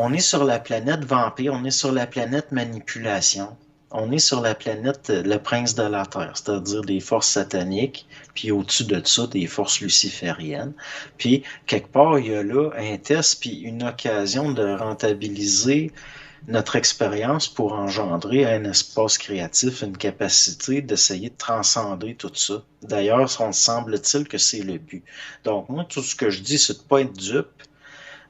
On est sur la planète vampire, on est sur la planète manipulation. On est sur la planète le prince de la Terre, c'est-à-dire des forces sataniques, puis au-dessus de ça, des forces lucifériennes. Puis, quelque part, il y a là un test, puis une occasion de rentabiliser notre expérience pour engendrer un espace créatif, une capacité d'essayer de transcender tout ça. D'ailleurs, on semble-t-il que c'est le but. Donc, moi, tout ce que je dis, c'est de ne pas être dupe,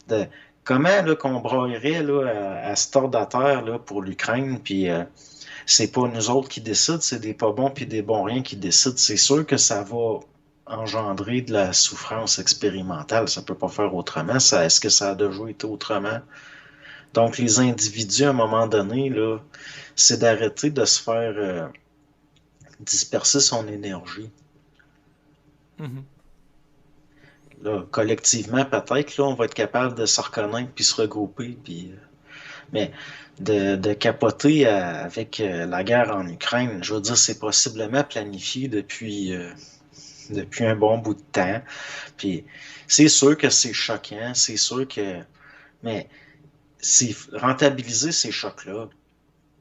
de comment là, qu'on braillerait là, à cette ordre à terre là, pour l'Ukraine, puis c'est pas nous autres qui décident, c'est des pas bons puis des bons rien qui décident. C'est sûr que ça va engendrer de la souffrance expérimentale. Ça peut pas faire autrement. Ça, est-ce que ça a déjà été autrement? Donc, les individus, à un moment donné, là, c'est d'arrêter de se faire disperser son énergie. Mhm. Là, collectivement, peut-être, là, on va être capable de se reconnaître puis se regrouper, puis mais de capoter avec la guerre en Ukraine, je veux dire, c'est possiblement planifié depuis un bon bout de temps. Puis c'est sûr que c'est choquant, c'est sûr que. Mais c'est rentabiliser ces chocs-là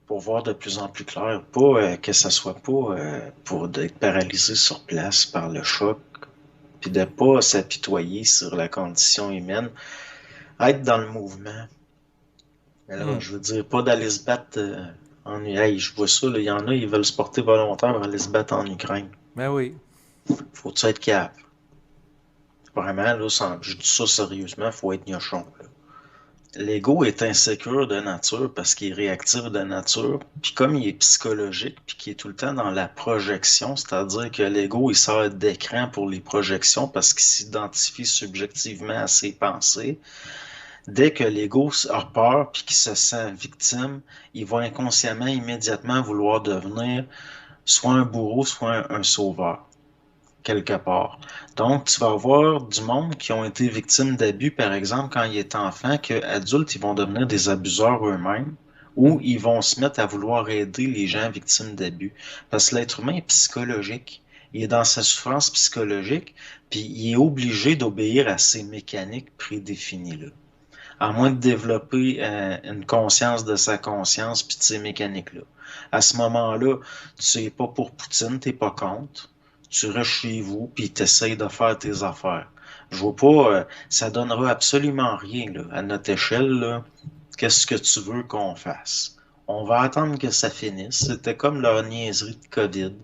pour voir de plus en plus clair, pas que ça soit pas pour être paralysé sur place par le choc, puis de pas s'apitoyer sur la condition humaine, être dans le mouvement. Mais là, Mhm. je veux dire, pas d'aller se battre en Ukraine. Hey, je vois ça, là, il y en a, ils veulent se porter volontaire pour aller se battre en Ukraine. Ben oui. Faut-tu être capable? Vraiment, là, je dis ça sérieusement, faut être gnochon, là. L'ego est insécure de nature parce qu'il est réactif de nature, puis comme il est psychologique, puis qu'il est tout le temps dans la projection, c'est-à-dire que l'ego, il sert d'écran pour les projections parce qu'il s'identifie subjectivement à ses pensées. Dès que l'ego a peur puis qu'il se sent victime, il va inconsciemment, immédiatement vouloir devenir soit un bourreau, soit un sauveur, quelque part. Donc, tu vas avoir du monde qui ont été victimes d'abus, par exemple, quand ils étaient enfants, qu'adultes, ils vont devenir des abuseurs eux-mêmes ou Mhm. ils vont se mettre à vouloir aider les gens victimes d'abus. Parce que l'être humain est psychologique. Il est dans sa souffrance psychologique, puis il est obligé d'obéir à ces mécaniques prédéfinies-là à moins de développer une conscience de sa conscience puis de ces mécaniques-là. À ce moment-là, tu n'es pas pour Poutine, tu n'es pas contre. Tu restes chez vous puis tu essaies de faire tes affaires. Je vois pas, ça donnera absolument rien là, à notre échelle. Là. Qu'est-ce que tu veux qu'on fasse? On va attendre que ça finisse. C'était comme leur niaiserie de COVID.